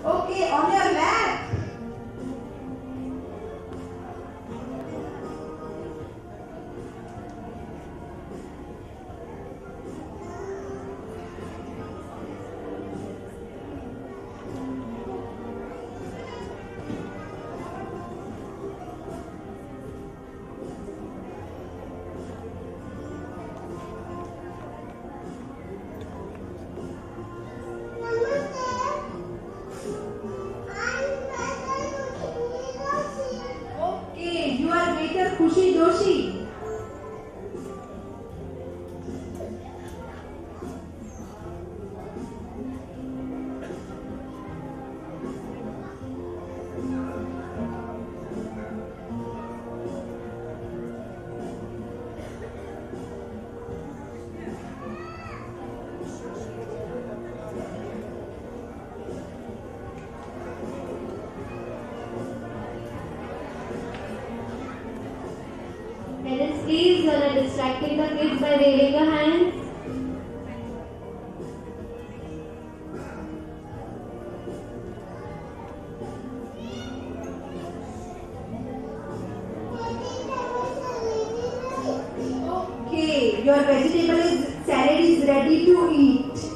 Okay, on your lap. Okay, you are waiter Khushi Joshi. Parents, please, you are distracting the kids by waving your hands. Okay, your vegetable is salad is ready to eat.